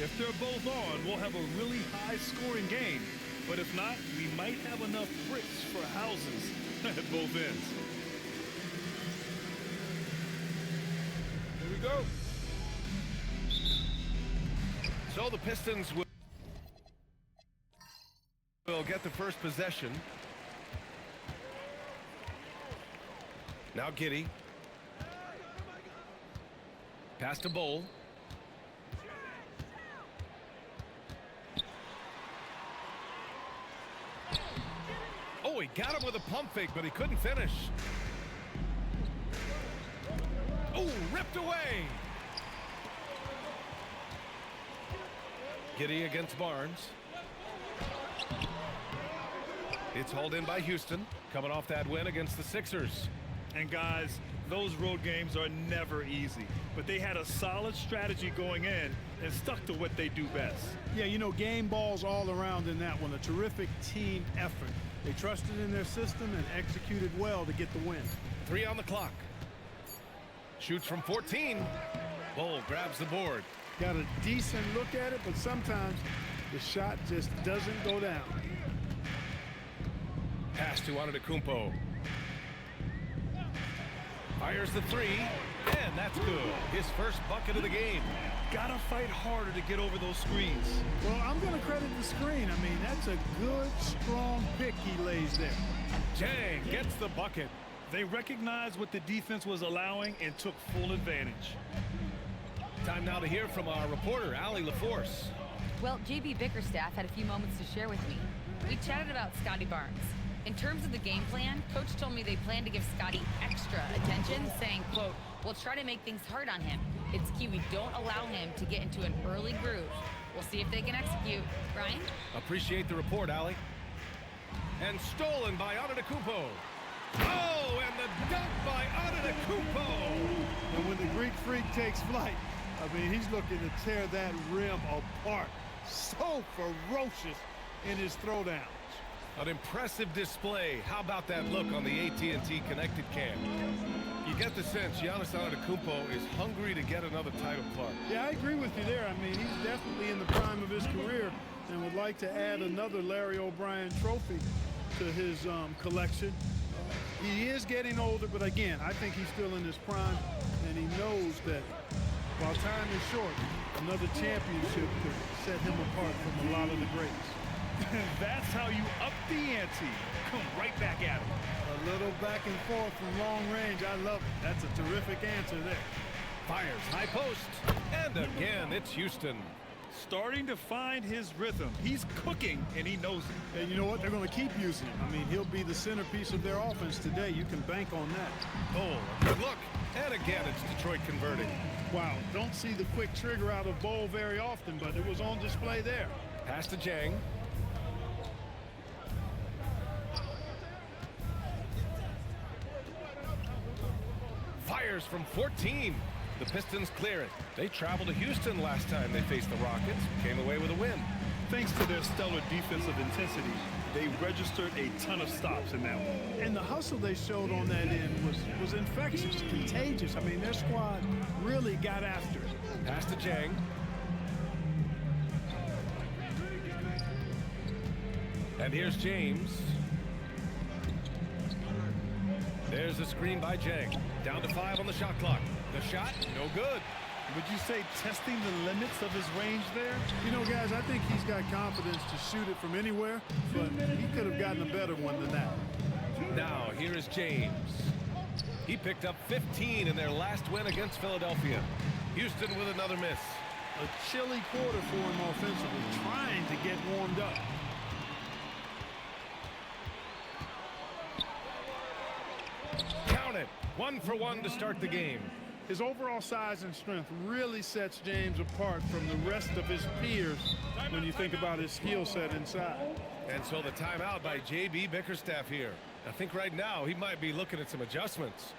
If they're both on, we'll have a really high-scoring game. But if not, we might have enough bricks for houses at both ends. Here we go. So the Pistons will get the first possession. Now Giddey. Pass to Bowl. Oh, he got him with a pump fake, but he couldn't finish. Oh, ripped away. Giddey against Barnes. It's hauled in by Houston, coming off that win against the Sixers. And guys, those road games are never easy, but they had a solid strategy going in and stuck to what they do best. Yeah, you know, game balls all around in that one. A terrific team effort. They trusted in their system and executed well to get the win. 3 on the clock. Shoots from 14. Bull grabs the board. Got a decent look at it, but sometimes the shot just doesn't go down. Pass to Antetokounmpo. Fires the 3, and that's good. His first bucket of the game. Gotta fight harder to get over those screens. Well, I'm going to credit the screen. I mean, that's a good, strong pick he lays there. Jang gets the bucket. They recognized what the defense was allowing and took full advantage. Time now to hear from our reporter, Allie LaForce. Well, JB Bickerstaff had a few moments to share with me. We chatted about Scotty Barnes. In terms of the game plan, Coach told me they plan to give Scotty extra attention, saying, quote, "We'll try to make things hard on him. It's key we don't allow him to get into an early groove. We'll see if they can execute." Brian? Appreciate the report, Allie. And stolen by Antetokounmpo. Oh, and the dunk by Antetokounmpo. And when the Greek Freak takes flight, I mean, he's looking to tear that rim apart. So ferocious in his throwdowns. An impressive display. How about that look on the AT&T connected cam? You get the sense Giannis Antetokounmpo is hungry to get another title, Clark. Yeah, I agree with you there. I mean, he's definitely in the prime of his career and would like to add another Larry O'Brien trophy to his collection. He is getting older, but again, I think he's still in his prime, and he knows that while time is short, another championship could set him apart from a lot of the greats. That's how you up the ante. Come right back at him. A little back and forth from long range. I love it. That's a terrific answer there. Fires high post. And again, it's Houston. Starting to find his rhythm. He's cooking, and he knows it. And you know what? They're going to keep using him. I mean, he'll be the centerpiece of their offense today. You can bank on that. Oh, good look. And again, it's Detroit converting. Wow, don't see the quick trigger out of Bowl very often, but it was on display there. Pass to Jang. Fires from 14. The Pistons clear it. They traveled to Houston last time they faced the Rockets. Came away with a win. Thanks to their stellar defensive intensity, they registered a ton of stops in that one. And the hustle they showed on that end was infectious, contagious. I mean, their squad really got after it. Pass to Jang. And here's James. There's a screen by Jang. Down to 5 on the shot clock. The shot, no good. Would you say testing the limits of his range there? You know, guys, I think he's got confidence to shoot it from anywhere, but he could have gotten a better one than that. Now, here is James. He picked up 15 in their last win against Philadelphia. Houston with another miss. A chilly quarter for him offensively, trying to get warmed up. Count it. 1 for 1 to start the game. His overall size and strength really sets James apart from the rest of his peers when you think about his skill set inside. And so the timeout by JB Bickerstaff here. I think right now he might be looking at some adjustments.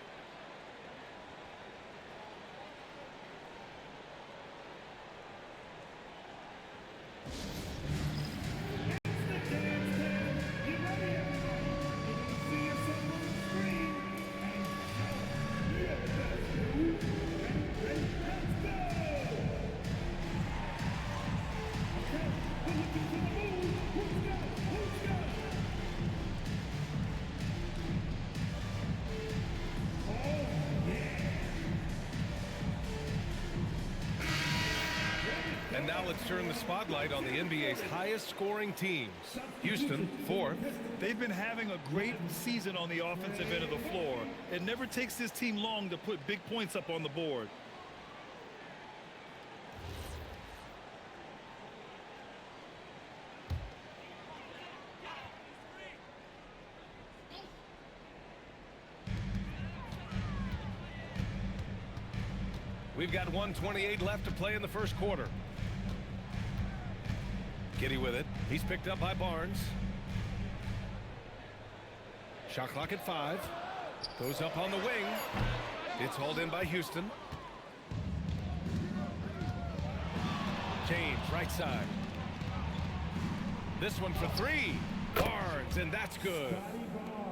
And now let's turn the spotlight on the NBA's highest scoring teams. Houston, 4th. They've been having a great season on the offensive end of the floor. It never takes this team long to put big points up on the board. We've got 1:28 left to play in the first quarter. Giddey with it. He's picked up by Barnes. Shot clock at 5. Goes up on the wing. It's hauled in by Houston. James, right side. This one for 3. Barnes, and that's good.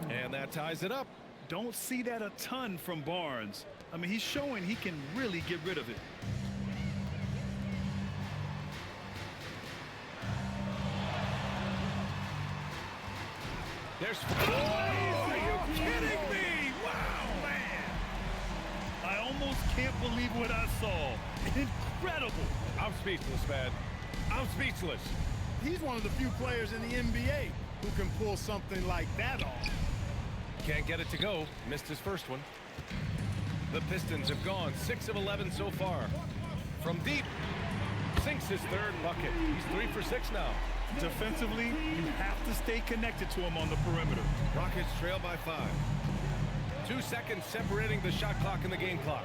And that ties it up. Don't see that a ton from Barnes. I mean, he's showing he can really get rid of it. There's... Oh, are you kidding me? Wow, man. I almost can't believe what I saw. Incredible. I'm speechless, man. I'm speechless. He's one of the few players in the NBA who can pull something like that off. Can't get it to go. Missed his first one. The Pistons have gone 6 of 11 so far. From deep, sinks his third bucket. He's 3 for 6 now. Defensively, you have to stay connected to him on the perimeter. Rockets trail by 5. 2 seconds separating the shot clock and the game clock.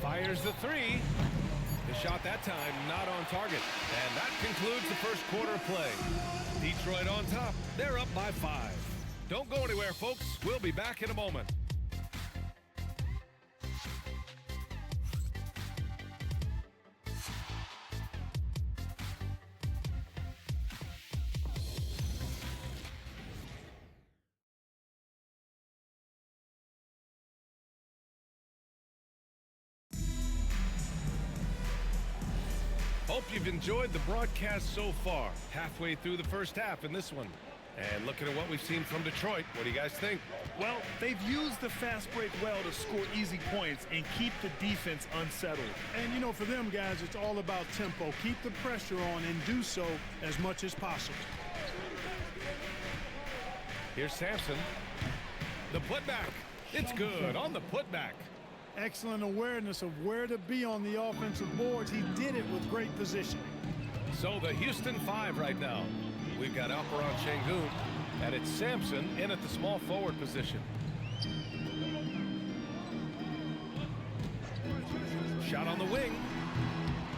Fires the 3. The shot that time not on target. And that concludes the first quarter of play. Detroit on top. They're up by 5. Don't go anywhere, folks. We'll be back in a moment. Hope you've enjoyed the broadcast so far. Halfway through the first half in this one. And looking at what we've seen from Detroit, what do you guys think? Well, they've used the fast break well to score easy points and keep the defense unsettled. And, you know, for them guys, it's all about tempo. Keep the pressure on and do so as much as possible. Here's Sampson. The putback. It's good on the putback. Excellent awareness of where to be on the offensive boards. He did it with great positioning. So the Houston 5 right now. We've got Alperon Şengün, and it's Sampson in at the small forward position. Shot on the wing.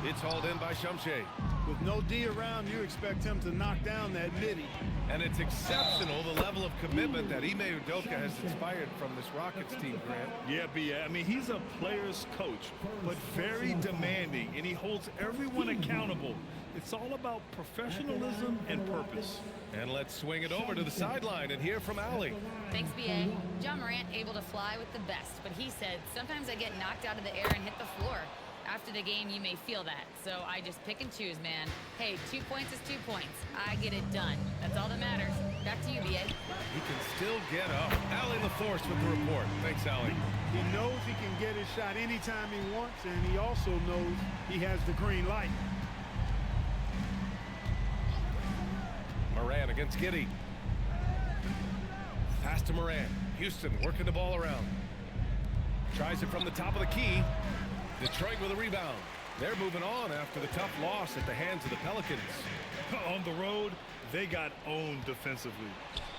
It's hauled in by Şamşe. With no D around, you expect him to knock down that midi. And it's exceptional, the level of commitment that Ime Udoka has inspired from this Rockets team, Grant. Yeah, B.A. I mean, he's a player's coach, but very demanding, and he holds everyone accountable. It's all about professionalism and purpose. And let's swing it over to the sideline and hear from Allie. Thanks, B.A. John Morant able to fly with the best, but he said, sometimes I get knocked out of the air and hit the floor. After the game, you may feel that, so I just pick and choose, man. Hey, 2 points is 2 points. I get it done. That's all that matters. Back to you, B.A. He can still get up. Allie LaForce with the report. Thanks, Allie. He knows he can get his shot anytime he wants, and he also knows he has the green light. Moran against Giddey. Pass to Moran. Houston working the ball around. Tries it from the top of the key. Detroit with a rebound. They're moving on after the tough loss at the hands of the Pelicans. On the road, they got owned defensively.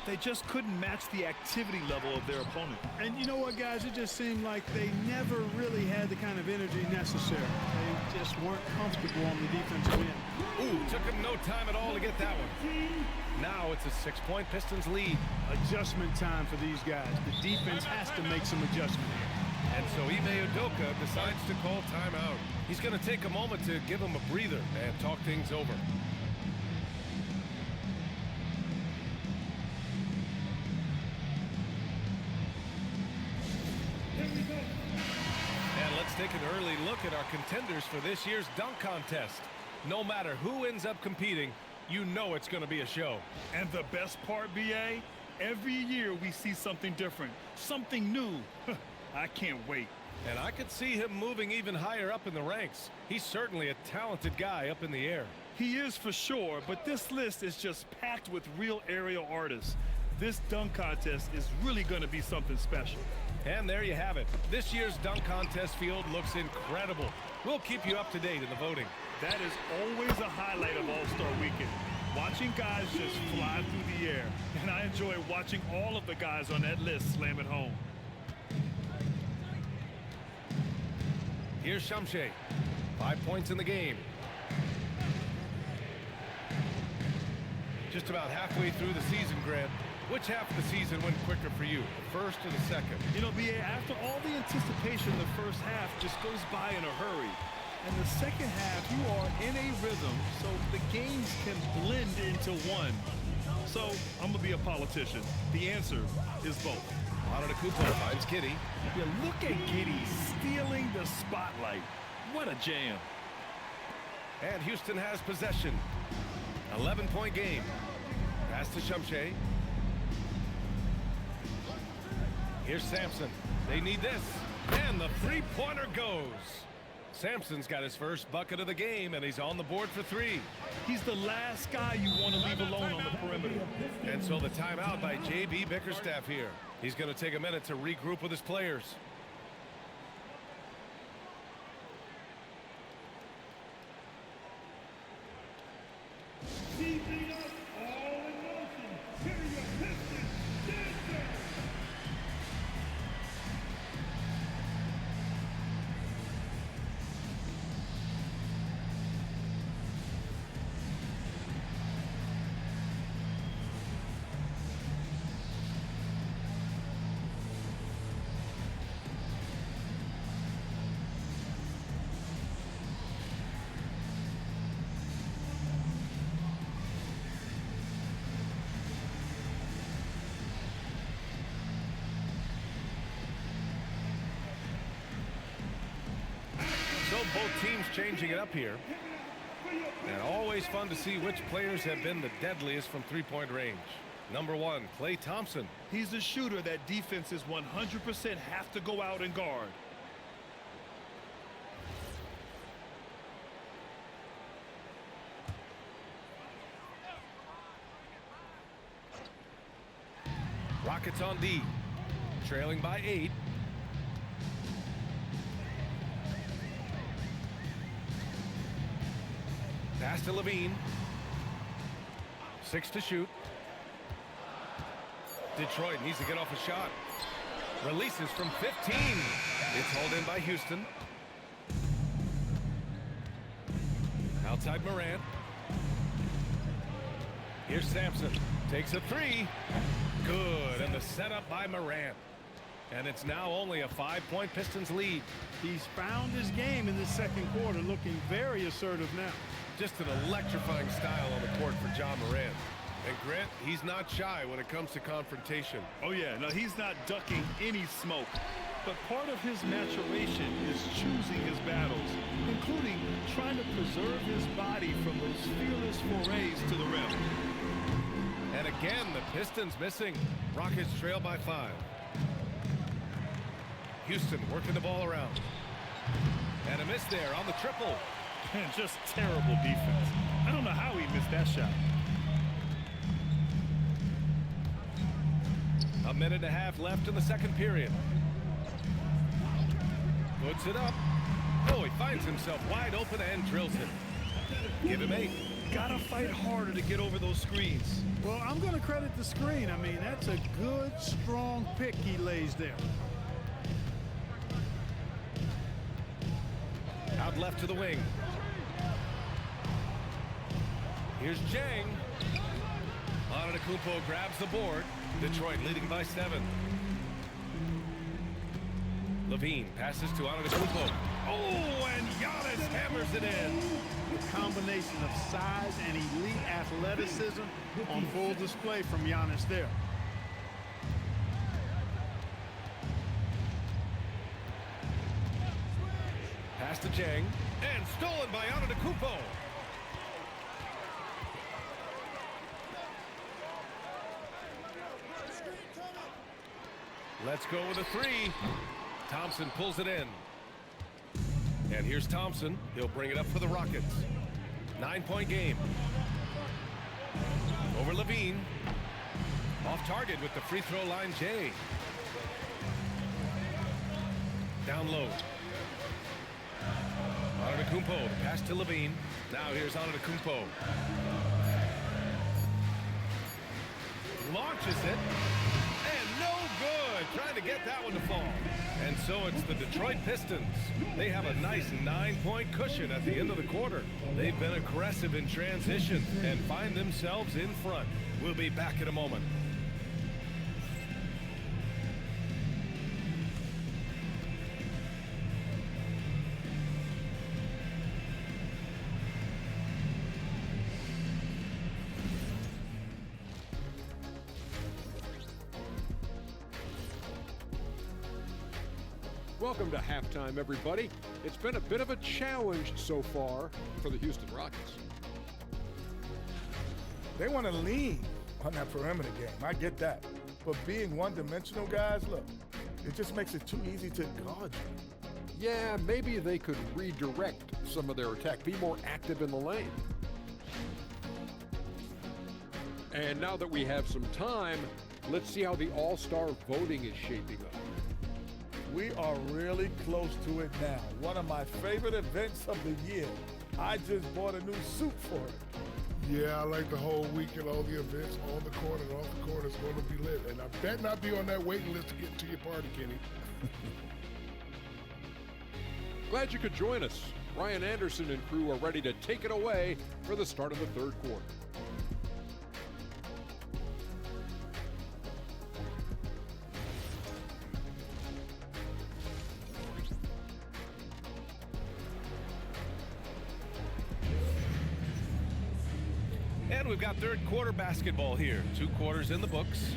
They just couldn't match the activity level of their opponent. And you know what, guys? It just seemed like they never really had the kind of energy necessary. They just weren't comfortable on the defensive end. Ooh, took him no time at all to get that one. Now it's a 6-point Pistons lead. Adjustment time for these guys. The defense has to make some adjustment. And so Ime Udoka decides to call timeout. He's going to take a moment to give him a breather and talk things over. And let's take an early look at our contenders for this year's dunk contest. No matter who ends up competing, you know it's going to be a show. And the best part, BA, every year we see something different, something new. I can't wait. And I could see him moving even higher up in the ranks. He's certainly a talented guy up in the air. He is for sure, but this list is just packed with real aerial artists. This dunk contest is really going to be something special. And there you have it. This year's dunk contest field looks incredible. We'll keep you up to date in the voting. That is always a highlight of All-Star Weekend. Watching guys just fly through the air. And I enjoy watching all of the guys on that list slam it home. Here's Shamshe. 5 points in the game. Just about halfway through the season, Grant. Which half of the season went quicker for you, the first or the second? You know, BA, after all the anticipation, the first half just goes by in a hurry. And the second half, you are in a rhythm, so the games can blend into one. So, I'm going to be a politician. The answer is both. Antetokounmpo finds Kitty. Yeah, look at Giddy stealing the spotlight. What a jam. And Houston has possession. 11-point game. Pass to Shamshe. Here's Sampson. They need this. And the three-pointer goes. Sampson's got his first bucket of the game, and he's on the board for three. He's the last guy you want to leave alone on the perimeter. And so the timeout by J.B. Bickerstaff here. He's going to take a minute to regroup with his players. So both teams changing it up here. And always fun to see which players have been the deadliest from three-point range. Number 1, Klay Thompson. He's a shooter that defenses 100% have to go out and guard. Rockets on D. Trailing by 8. Pass to Levine. 6 to shoot. Detroit needs to get off a shot. Releases from 15. It's hauled in by Houston. Outside Morant. Here's Sampson. Takes a 3. Good. And the setup by Morant. And it's now only a 5-point Pistons lead. He's found his game in the second quarter, looking very assertive now. Just an electrifying style on the court for John Morant. And Grant, he's not shy when it comes to confrontation. Oh yeah, no, he's not ducking any smoke. But part of his maturation is choosing his battles, including trying to preserve his body from those fearless forays to the rim. And again, the Pistons missing. Rockets trail by 5. Houston working the ball around. And a miss there on the triple. Man, just terrible defense. I don't know how he missed that shot. A minute and a half left in the second period. Puts it up. Oh, he finds himself wide open and drills it. Give him 8. Gotta fight harder to get over those screens. Well, I'm going to credit the screen. I mean, that's a good, strong pick he lays there. Out left to the wing. Here's Jang. Antetokounmpo grabs the board. Detroit leading by 7. Levine passes to Antetokounmpo. Oh, and Giannis hammers it in. A combination of size and elite athleticism on full display from Giannis there. Pass to Jang. And stolen by Antetokounmpo. Let's go with a three. Thompson pulls it in. And here's Thompson. He'll bring it up for the Rockets. 9-point game. Over Levine. Off target with the free throw line, Jay. Down low. Antetokounmpo, pass to Levine. Now here's Antetokounmpo. Launches it. And no good. Trying to get that one to fall. And so it's the Detroit Pistons. They have a nice 9-point cushion at the end of the quarter. They've been aggressive in transition and find themselves in front. We'll be back in a moment. Welcome to halftime, everybody. It's been a bit of a challenge so far for the Houston Rockets. They want to lean on that perimeter game. I get that. But being one-dimensional, guys, look, it just makes it too easy to guard you. Yeah, maybe they could redirect some of their attack, be more active in the lane. And now that we have some time, let's see how the All-Star voting is shaping up. We are really close to it now. One of my favorite events of the year. I just bought a new suit for it. Yeah, I like the whole weekend, all the events on the court and off the court is going to be lit. And I bet not be on that waiting list to get to your party, Kenny. Glad you could join us. Ryan Anderson and crew are ready to take it away for the start of the third quarter. And we've got third quarter basketball here. 2 quarters in the books.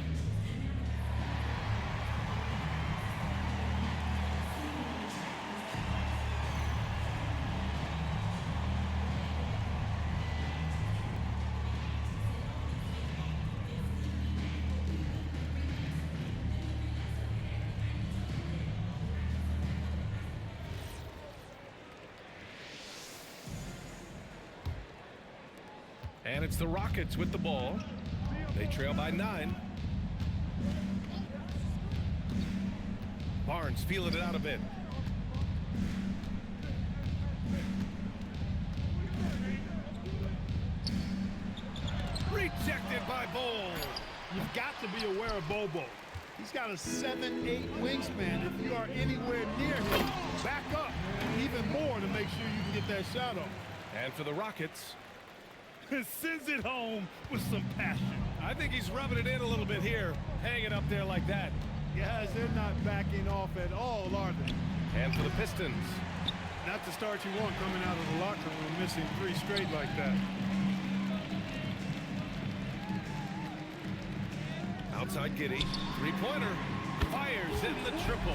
And it's the Rockets with the ball. They trail by 9. Barnes feeling it out a bit. Rejected by Bol. You've got to be aware of Bobo. He's got a 7'8" wingspan. If you are anywhere near him, back up even more to make sure you can get that shot off. And for the Rockets, Sends it home with some passion. I think he's rubbing it in a little bit here, hanging up there like that. Guys, they're not backing off at all, are they? And for the Pistons, Not the start you want coming out of the locker room, missing 3 straight like that. outside Giddey, 3-pointer, fires in the triple.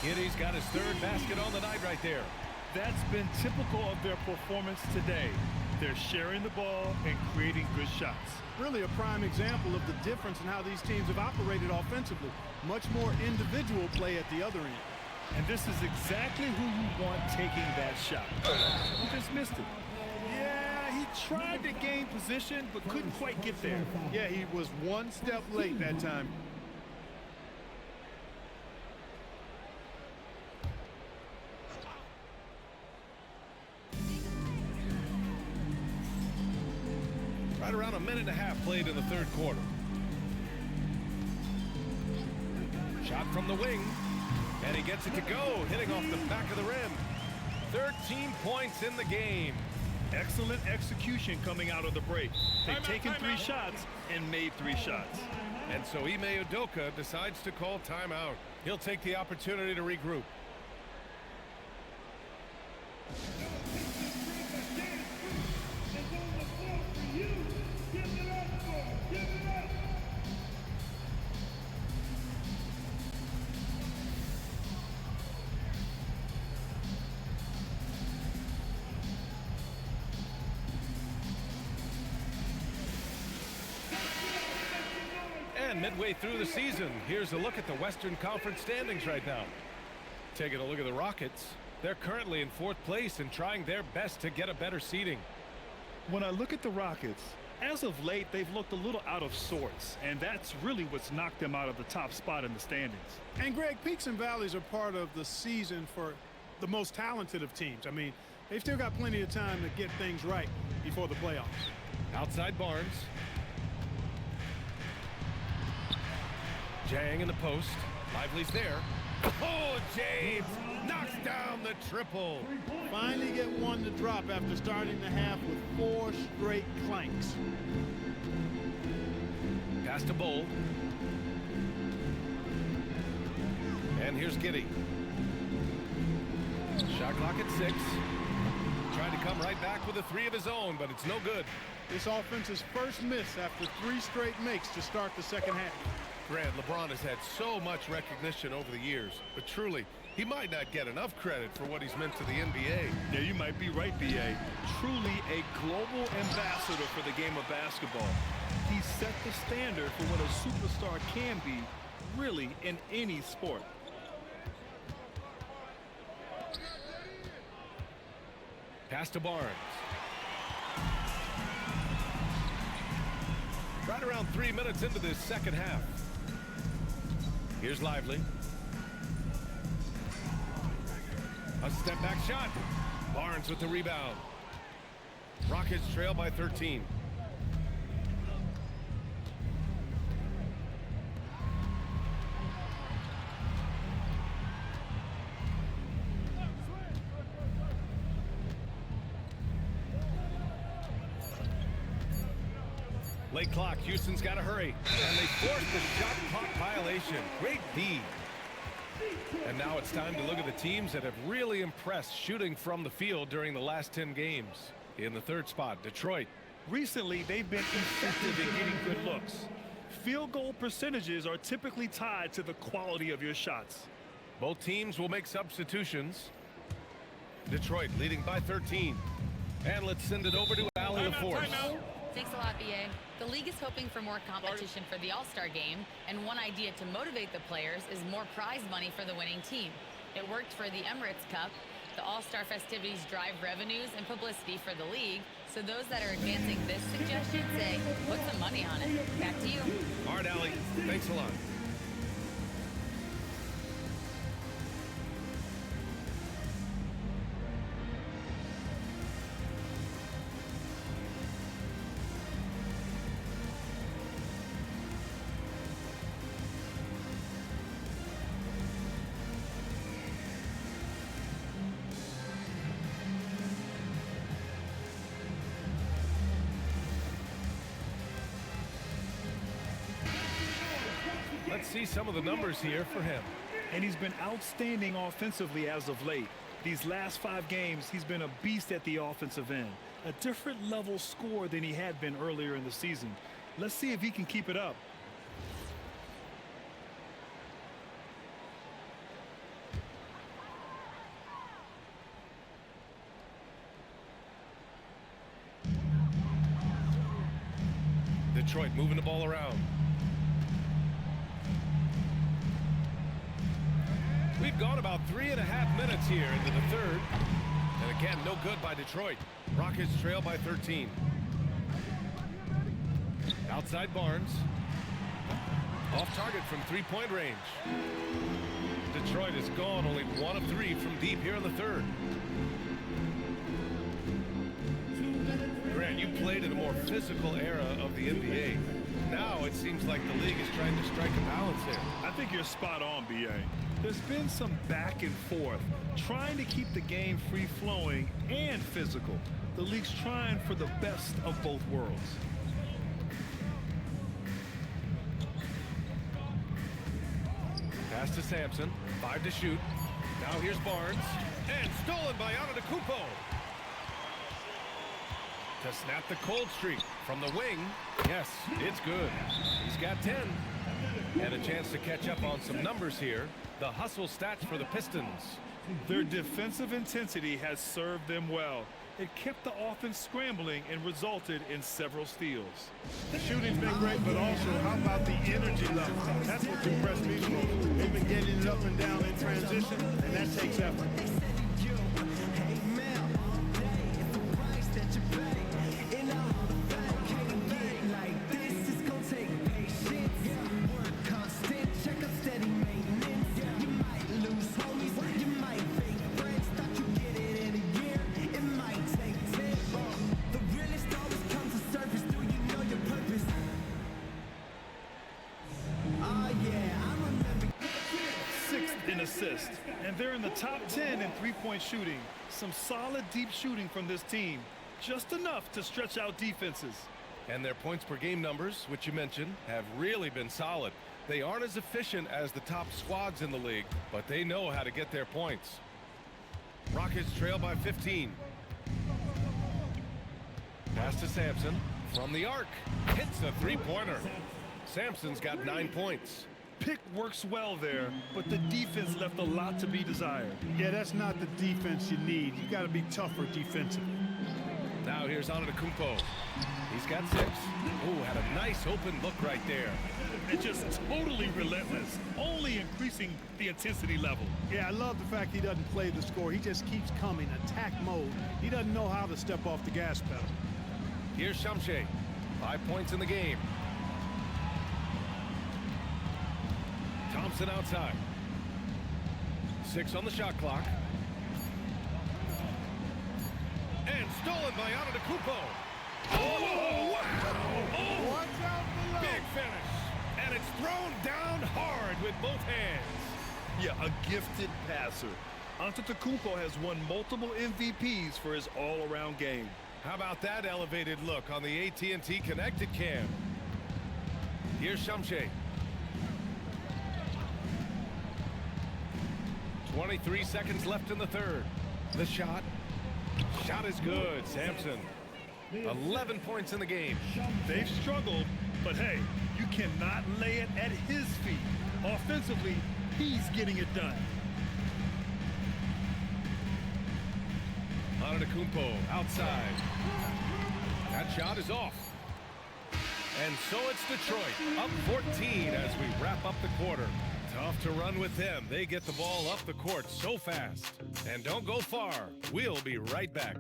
Giddey's got his 3rd basket on the night right there. That's been typical of their performance today. They're sharing the ball and creating good shots. Really a prime example of the difference in how these teams have operated offensively. Much more individual play at the other end. And this is exactly who you want taking that shot. He just missed it. Yeah, he tried to gain position, but couldn't quite get there. Yeah, he was 1 step late that time. Right around a minute and a half played in the 3rd quarter. Shot from the wing, and he gets it to go, hitting off the back of the rim. 13 points in the game. Excellent execution coming out of the break. They've taken 3 shots and made 3 shots. And so Ime Udoka decides to call timeout. He'll take the opportunity to regroup. And midway through the season, here's a look at the Western Conference standings right now. Taking a look at the Rockets. They're currently in 4th place and trying their best to get a better seeding. When I look at the Rockets, as of late, they've looked a little out of sorts, and that's really what's knocked them out of the top spot in the standings. And Greg, peaks and valleys are part of the season for the most talented of teams. I mean, they've still got plenty of time to get things right before the playoffs. Outside Barnes. Jang in the post. Lively's there. Oh, James knocks down the triple. Finally get one to drop after starting the half with 4 straight clanks. Pass to Bowl. And here's Giddey. Shot clock at 6. Trying to come right back with a 3 of his own, but it's no good. This offense's first miss after 3 straight makes to start the second half. Grant, LeBron has had so much recognition over the years, but truly, he might not get enough credit for what he's meant to the NBA. Yeah, you might be right, B.A. Truly a global ambassador for the game of basketball. He set the standard for what a superstar can be, really, in any sport. Pass to Barnes. Right around 3 minutes into this second half. Here's Lively. A step back shot. Barnes with the rebound. Rockets trail by 13. Late clock. Houston's got to hurry. And they force the shot clock violation. Great D. And now it's time to look at the teams that have really impressed shooting from the field during the last 10 games. In the 3rd spot, Detroit. Recently, they've been effective in getting good looks. Field goal percentages are typically tied to the quality of your shots. Both teams will make substitutions. Detroit leading by 13. And let's send it over to Allie LaForce. Thanks a lot, BA. The league is hoping for more competition for the All-Star game, and one idea to motivate the players is more prize money for the winning team. It worked for the Emirates Cup. The All-Star festivities drive revenues and publicity for the league, so those that are advancing this suggestion say, put some money on it. Back to you. All right, Allie. Thanks a lot. Let's see some of the numbers here for him. And he's been outstanding offensively as of late. These last 5 games, he's been a beast at the offensive end. A different level score than he had been earlier in the season. Let's see if he can keep it up. Detroit moving the ball around. We've gone about 3.5 minutes here into the 3rd. And again, no good by Detroit. Rockets trail by 13. Outside Barnes. Off target from 3-point range. Detroit has gone only 1 of 3 from deep here in the 3rd. Grant, you played in a more physical era of the NBA. Now it seems like the league is trying to strike a balance here. I think you're spot on, B.A. There's been some back and forth, trying to keep the game free-flowing and physical. The league's trying for the best of both worlds. Pass to Sampson. 5 to shoot. Now here's Barnes. And stolen by Antetokounmpo. To snap the cold streak from the wing. Yes, it's good. He's got 10. And a chance to catch up on some numbers here. The hustle stats for the Pistons. Their defensive intensity has served them well. It kept the offense scrambling and resulted in several steals. The shooting's been great, but also how about the energy level? That's what impressed me most. They've been getting it up and down in transition, and that takes effort. Assist, and they're in the top 10 in three-point shooting. Some solid deep shooting from this team, just enough to stretch out defenses. And their points per game numbers, which you mentioned, have really been solid. They aren't as efficient as the top squads in the league, but they know how to get their points. Rockets trail by 15. Pass to Sampson from the arc, hits a three-pointer. Sampson's got 9 points. Pick works well there, but the defense left a lot to be desired. Yeah, that's not the defense you need. You got to be tougher defensively. Now here's Antetokounmpo. He's got 6. Ooh, had a nice open look right there. And just totally relentless, only increasing the intensity level. Yeah, I love the fact he doesn't play the score. He just keeps coming, attack mode. He doesn't know how to step off the gas pedal. Here's Shamshe. 5 points in the game. Thompson outside. 6 on the shot clock. And stolen by Antetokounmpo. Oh, wow! Oh, watch out below. Big finish. And it's thrown down hard with both hands. Yeah, a gifted passer. Antetokounmpo has won multiple MVPs for his all-around game. How about that elevated look on the AT&T connected cam? Here's Shamshe. 23 seconds left in the third. The shot. Shot is good. Sampson. 11 points in the game. They've struggled, but hey, you cannot lay it at his feet. Offensively, he's getting it done. Antetokounmpo outside. That shot is off. And so it's Detroit, up 14 as we wrap up the quarter. Tough to run with them. They get the ball up the court so fast. And don't go far. We'll be right back.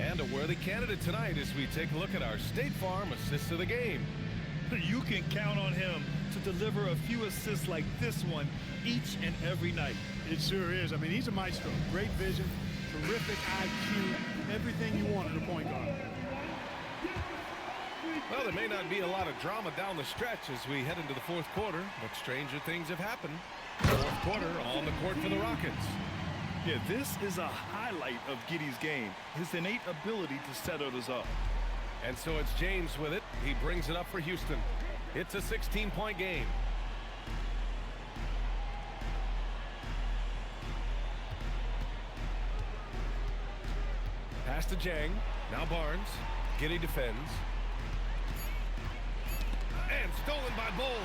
And a worthy candidate tonight as we take a look at our State Farm assist of the game. You can count on him to deliver a few assists like this one each and every night. It sure is. I mean, he's a maestro. Great vision, terrific IQ, everything you want in a point guard. Well, there may not be a lot of drama down the stretch as we head into the fourth quarter, but stranger things have happened. Fourth quarter on the court for the Rockets. Yeah, this is a highlight of Giddey's game, his innate ability to set others up. And so it's James with it. He brings it up for Houston. It's a 16-point game. Pass to Jang. Now Barnes. Giddey defends. And stolen by Bull.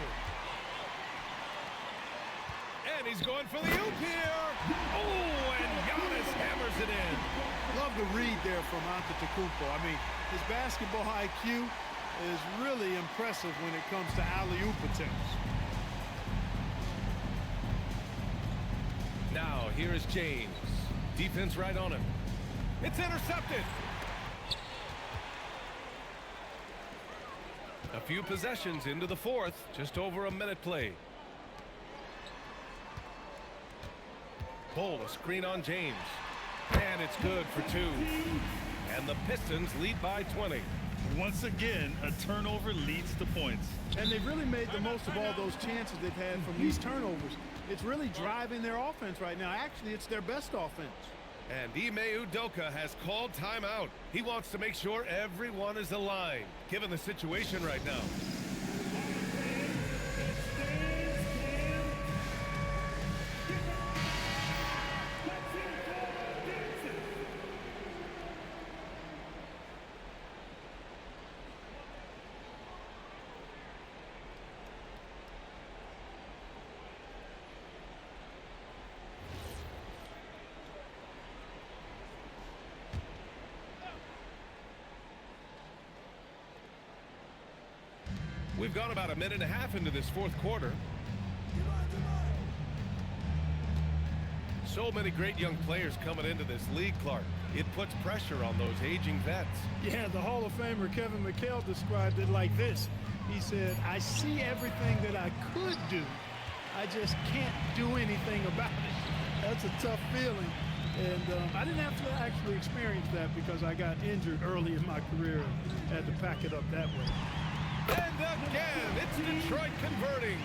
And he's going for the oop here. Oh, and Giannis hammers it in. Love the read there from Antetokounmpo. I mean, his basketball IQ is really impressive when it comes to alley-oop attempts. Now, here is James. Defense right on him. It's intercepted. A few possessions into the fourth. Just over a minute played. Bull, a screen on James. And it's good for two. And the Pistons lead by 20. Once again, a turnover leads to points. And they've really made the most of all those chances they've had from these turnovers. It's really driving their offense right now. Actually, it's their best offense. And Ime Udoka has called timeout. He wants to make sure everyone is aligned, given the situation right now. We've gone about a minute and a half into this fourth quarter. So many great young players coming into this league, Clark. It puts pressure on those aging vets. Yeah, the Hall of Famer Kevin McHale described it like this. He said, I see everything that I could do. I just can't do anything about it. That's a tough feeling. And I didn't have to actually experience that because I got injured early in my career and had to pack it up that way. And again, it's Detroit converting.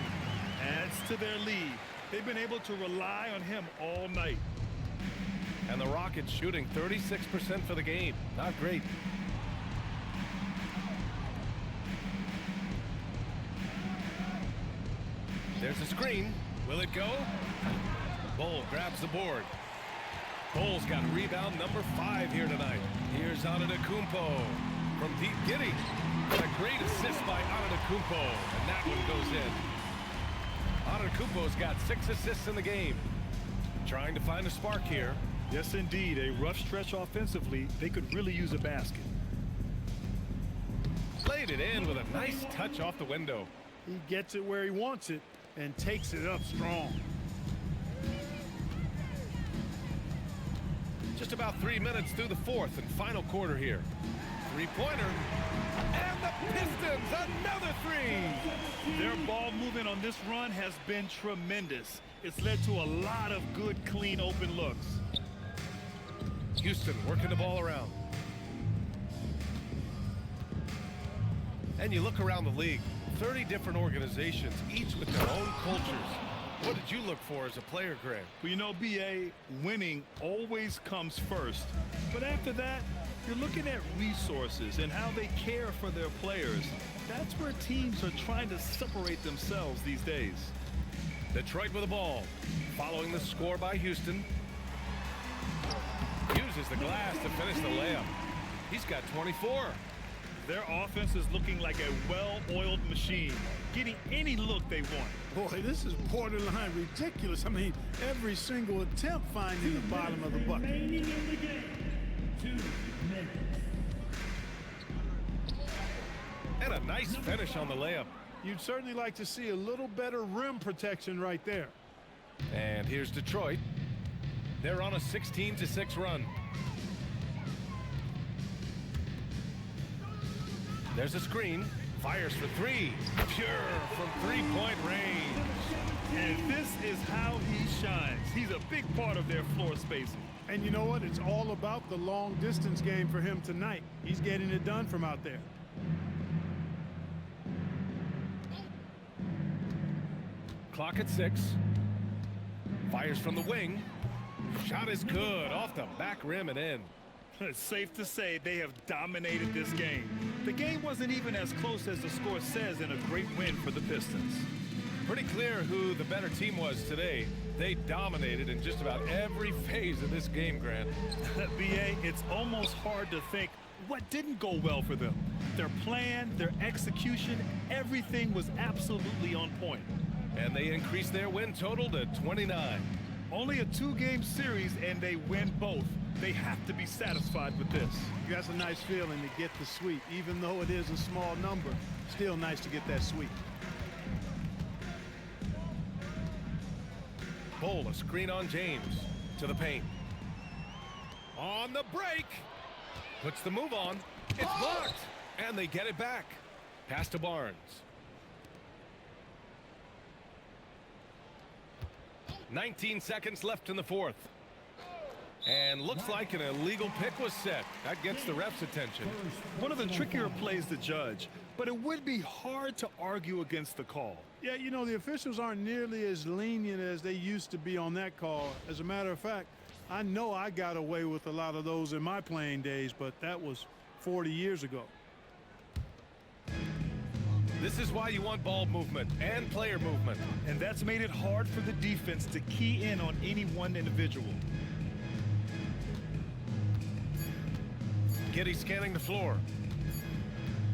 Adds to their lead. They've been able to rely on him all night. And the Rockets shooting 36% for the game. Not great. There's a screen. Will it go? Bull grabs the board. Bull's got rebound number 5 here tonight. Here's Antetokounmpo from deep Giddy. And a great assist by Antetokounmpo, and that one goes in. Antetokounmpo's got 6 assists in the game. Trying to find a spark here. Yes, indeed. A rough stretch offensively. They could really use a basket. Played it in with a nice touch off the window. He gets it where he wants it and takes it up strong. Just about 3 minutes through the fourth and final quarter here. Three-pointer. And the Pistons, another 3. Their ball movement on this run has been tremendous. It's led to a lot of good, clean, open looks. Houston working the ball around. And you look around the league, 30 different organizations, each with their own cultures. What did you look for as a player, Greg? Well, you know, B.A., winning always comes first. But after that, you're looking at resources and how they care for their players. That's where teams are trying to separate themselves these days. Detroit with the ball, following the score by Houston. Uses the glass to finish the layup. He's got 24. Their offense is looking like a well-oiled machine, getting any look they want. Boy, this is borderline ridiculous. I mean, every single attempt finding the bottom of the bucket. And a nice finish on the layup. You'd certainly like to see a little better rim protection right there. And here's Detroit. They're on a 16-6 run. There's a screen. Fires for 3. Pure from three-point range. And this is how he shines. He's a big part of their floor spacing. And you know what? It's all about the long-distance game for him tonight. He's getting it done from out there. Clock at 6. Fires from the wing. Shot is good. Off the back rim and in. It's safe to say they have dominated this game. The game wasn't even as close as the score says in a great win for the Pistons. Pretty clear who the better team was today. They dominated in just about every phase of this game, Grant. B.A., it's almost hard to think what didn't go well for them. Their plan, their execution, everything was absolutely on point. And they increased their win total to 29. Only a 2-game series, and they win both. They have to be satisfied with this. That's a nice feeling to get the sweep. Even though it is a small number, still nice to get that sweep. Bull, a screen on James. To the paint. On the break. Puts the move on. It's blocked. And they get it back. Pass to Barnes. 19 seconds left in the fourth. And looks like an illegal pick was set. That gets the ref's attention. One of the trickier plays to judge, but it would be hard to argue against the call. Yeah, you know, the officials aren't nearly as lenient as they used to be on that call. As a matter of fact, I know I got away with a lot of those in my playing days, but that was 40 years ago. This is why you want ball movement and player movement. And that's made it hard for the defense to key in on any one individual. Giddy scanning the floor.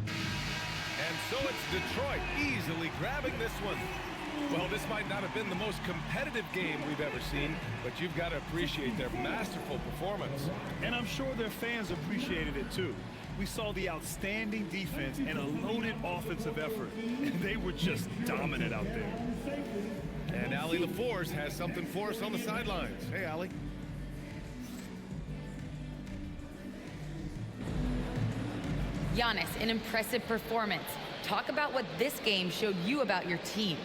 And so it's Detroit easily grabbing this one. Well, this might not have been the most competitive game we've ever seen, but you've got to appreciate their masterful performance. And I'm sure their fans appreciated it too. We saw the outstanding defense and a loaded offensive effort, and they were just dominant out there. And Allie LaForce has something for us on the sidelines. Hey, Allie. Giannis, an impressive performance. Talk about what this game showed you about your team.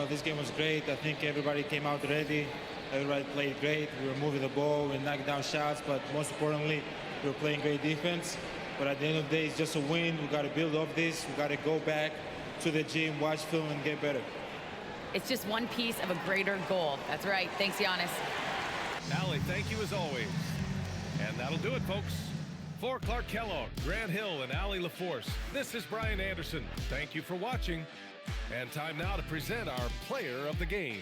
This game was great. I think everybody came out ready. Everybody played great. We were moving the ball, we knocked down shots, but most importantly, we were playing great defense. But at the end of the day, it's just a win. We got to build off this. We got to go back to the gym, watch film, and get better. It's just one piece of a greater goal. That's right. Thanks, Giannis. Allie, thank you as always. And that'll do it, folks. For Clark Kellogg, Grant Hill, and Allie LaForce, this is Brian Anderson. Thank you for watching. And time now to present our player of the game.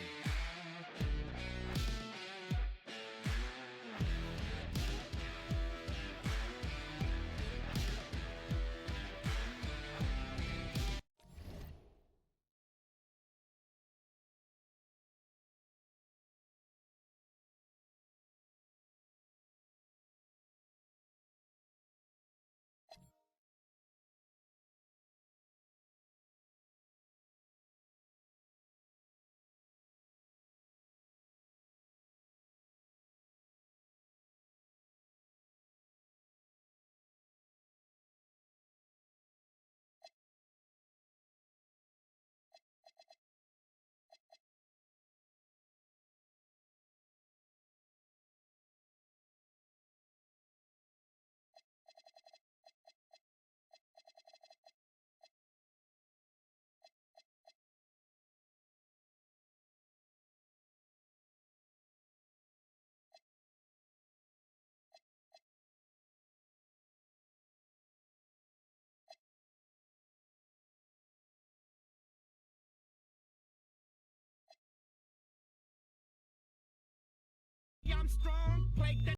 I'm strong, break the